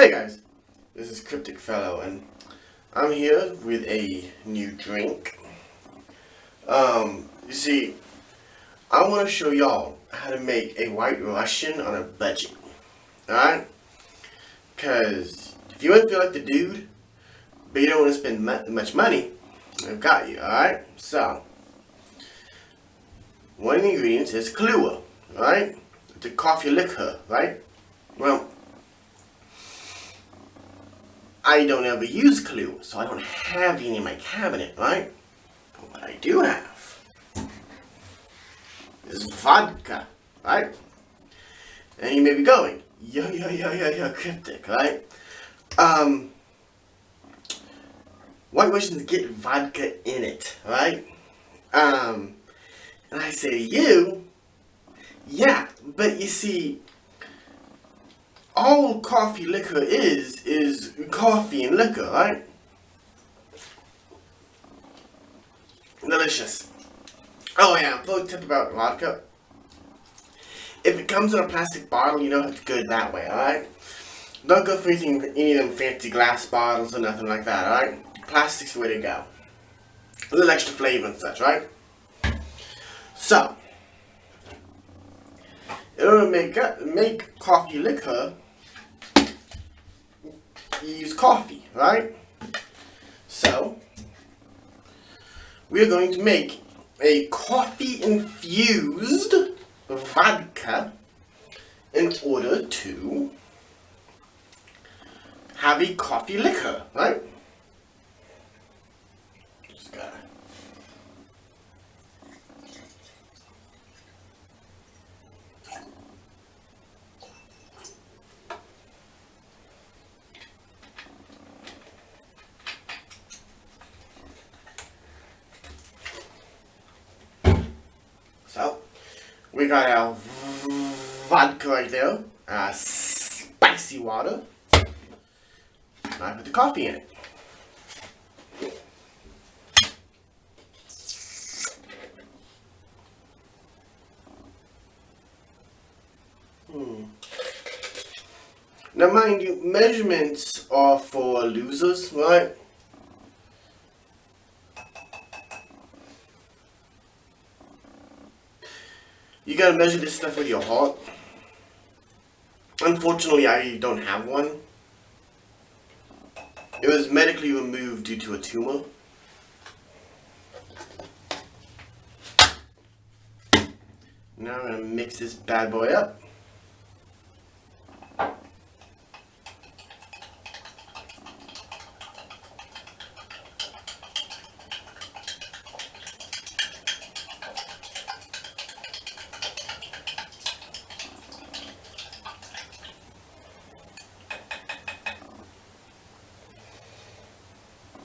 Hey guys, this is Cryptic Fellow, and I'm here with a new drink. You see, I want to show y'all how to make a White Russian on a budget, alright? Because if you want to feel like the dude, but you don't want to spend much money, I've got you, alright? So, one of the ingredients is Kahlua, alright? It's a coffee liquor, right? Well, I don't ever use Kahlua, so I don't have any in my cabinet, right? But what I do have is vodka, right? And you may be going, yo, Cryptic, right? White Russians get vodka in it, right? And I say to you, yeah, but you see, all coffee liquor is coffee and liquor, right? Delicious. Oh yeah, pro tip about vodka. If it comes in a plastic bottle, you know it's good that way, alright? Don't go for any of them fancy glass bottles or nothing like that, alright? Plastic's the way to go. A little extra flavor and such, right? So, in order to make coffee liquor, you use coffee, right? So, we're going to make a coffee-infused vodka in order to have a coffee liquor, right? Just gotta... So, we got our vodka right there, spicy water. I put the coffee in it. Now mind you, measurements are for losers, right? You gotta measure this stuff with your heart. Unfortunately, I don't have one. It was medically removed due to a tumor. Now I'm gonna mix this bad boy up.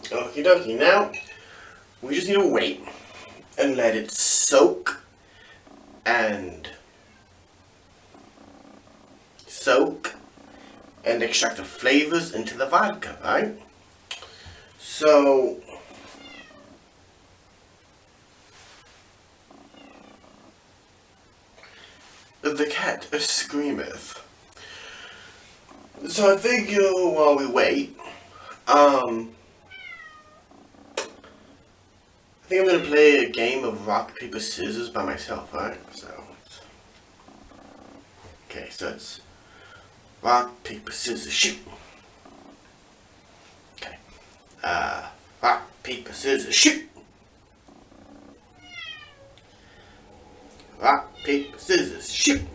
Okie dokie, now we just need to wait and let it soak and extract the flavors into the vodka, right? So the cat screameth. So I figure while we wait, I think I'm gonna play a game of rock, paper, scissors by myself, right? Okay, so it's rock, paper, scissors, shoot. Okay. Rock, paper, scissors, shoot. Rock, paper, scissors, shoot.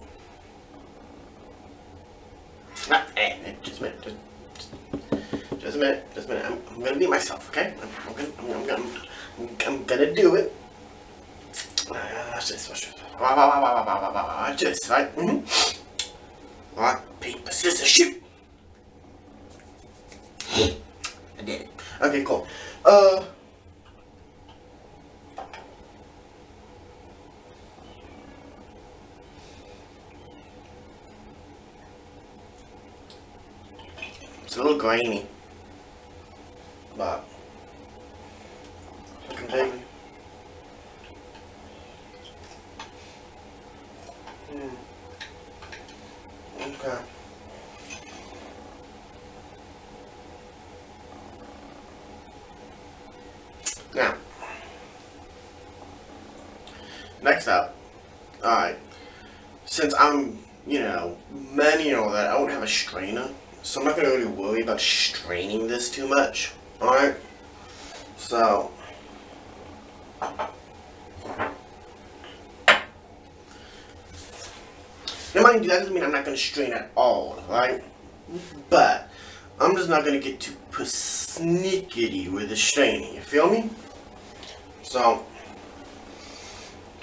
Just a minute. Just a minute. I'm gonna be myself, okay? I'm gonna do it. Watch this. Watch this, right? Rock, paper, scissors, shoot. I did it. Okay, cool. It's a little grainy, but I can take it. Okay. Next up, alright, since I'm, you know, many know that I don't have a strainer, so I'm not going to really worry about straining this too much, alright? So, now mind you, that doesn't mean I'm not going to strain at all, right? But, I'm just not going to get too persnickety with the straining, you feel me? So,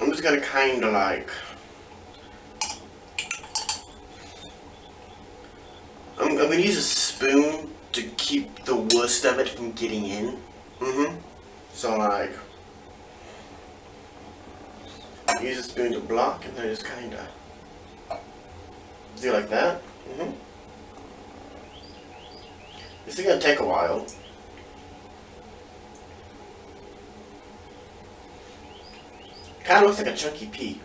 I'm just going to kind of like, I'm going to use a spoon to keep the worst of it from getting in. So like, use a spoon to block and then just kind of do like that. This is going to take a while. Kind of looks like a chunky pea.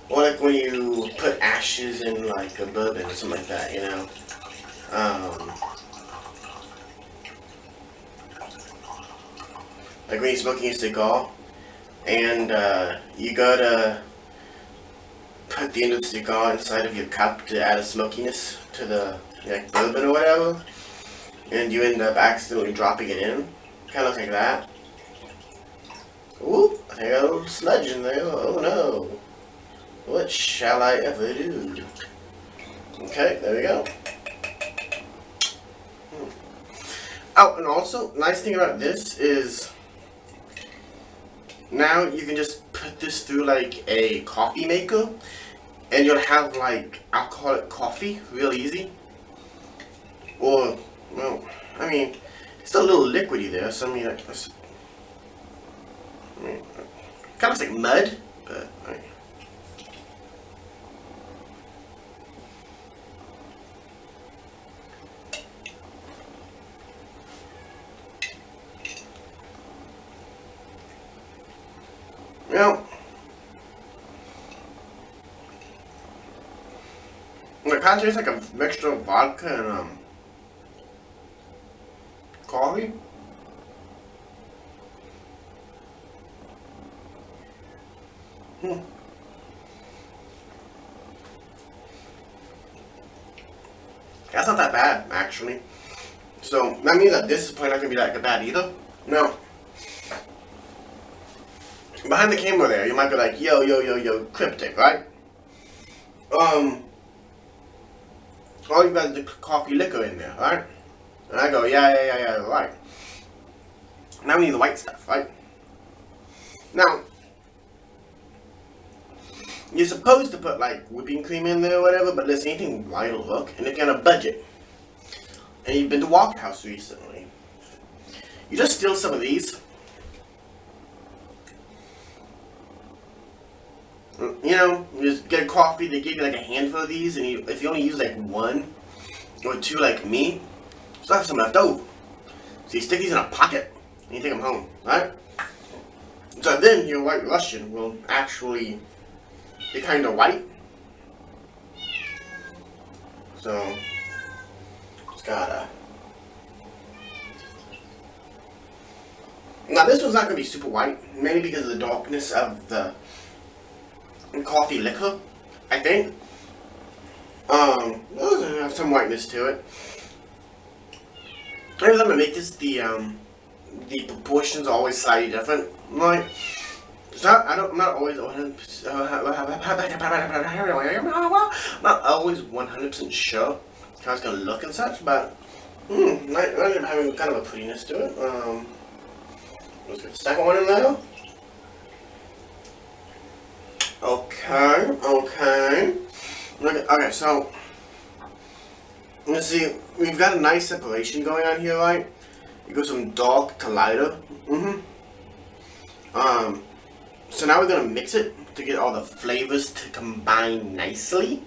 Or like when you put ashes in like a bourbon or something like that, you know. Like when you're smoking a cigar and you gotta put the end of the cigar inside of your cup to add a smokiness to the like bourbon or whatever, and you end up accidentally dropping it in. Kind of looks like that. Ooh, I got a little sludge in there. Oh no. What shall I ever do? Okay, there we go. Oh, and also, nice thing about this is now you can just put this through like a coffee maker and you'll have like alcoholic coffee real easy. Or, well, I mean, it's a little liquidy there, so I mean, kind of looks like mud, but I mean, well, it kind of tastes like a mixture of vodka and coffee. That's not that bad, actually. So that means that this is probably not gonna be that bad either. Now, behind the camera there, you might be like, yo, Cryptic, right? All you got is the coffee liquor in there, right? And I go, yeah, right. Now we need the white stuff, right? Now, you're supposed to put like whipping cream in there or whatever, but listen, anything white will look. And if you're on a budget, and you've been to Waffle House recently, you just steal some of these. You know, you just get a coffee, they give you like a handful of these, and if you only use like one or two like me, still have some left over. So you stick these in a pocket, and you take them home, right? So then your White Russian will actually be kind of white. So, it's gotta... Now this one's not going to be super white, mainly because of the darkness of the coffee liquor, I think. Those have some whiteness to it. Every time I make this, the proportions are always slightly different. Like, I'm not always 100% sure how it's gonna look and such, but I'm having kind of a prettiness to it. Let's get the second one in there. Okay. Okay, so let's see. We've got a nice separation going on here, right? It goes from dark to lighter. So now we're gonna mix it to get all the flavors to combine nicely.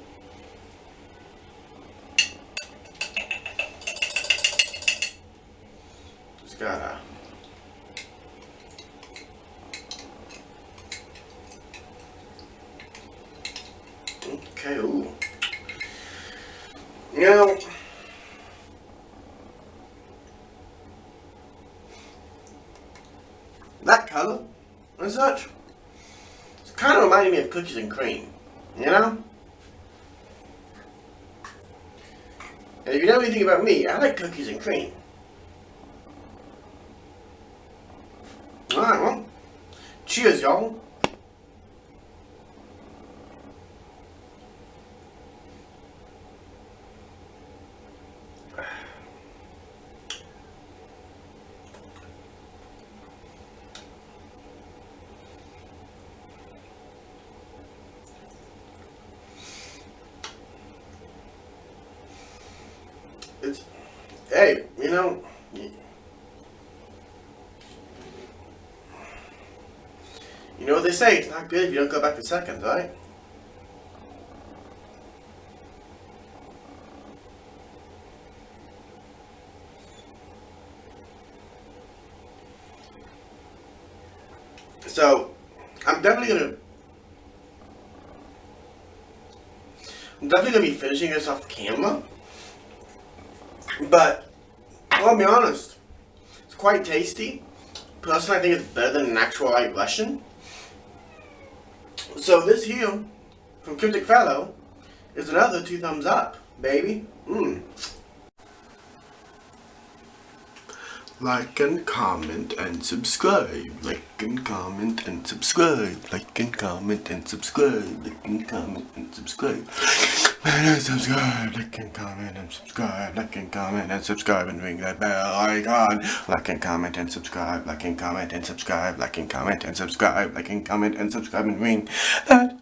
Just gotta. Okay, ooh. You know, kind of reminded me of cookies and cream, you know? And if you know anything about me, I like cookies and cream. Alright, well, cheers, y'all. It's, hey, you know, what they say, it's not good if you don't go back in seconds, right? So, I'm definitely gonna be finishing this off camera. But, I'll be honest, it's quite tasty. Personally, I think it's better than an actual white Russian. So this here, from Cryptic Fellow, is another 2 thumbs up, baby. Like and comment and subscribe. Like and comment and subscribe. Like and comment and subscribe. Like and comment and subscribe. And subscribe. Like and comment and subscribe. Like and comment and subscribe and ring that bell icon. Like and comment and subscribe. Like and comment and subscribe. Like and comment and subscribe. Like and comment and subscribe and ring that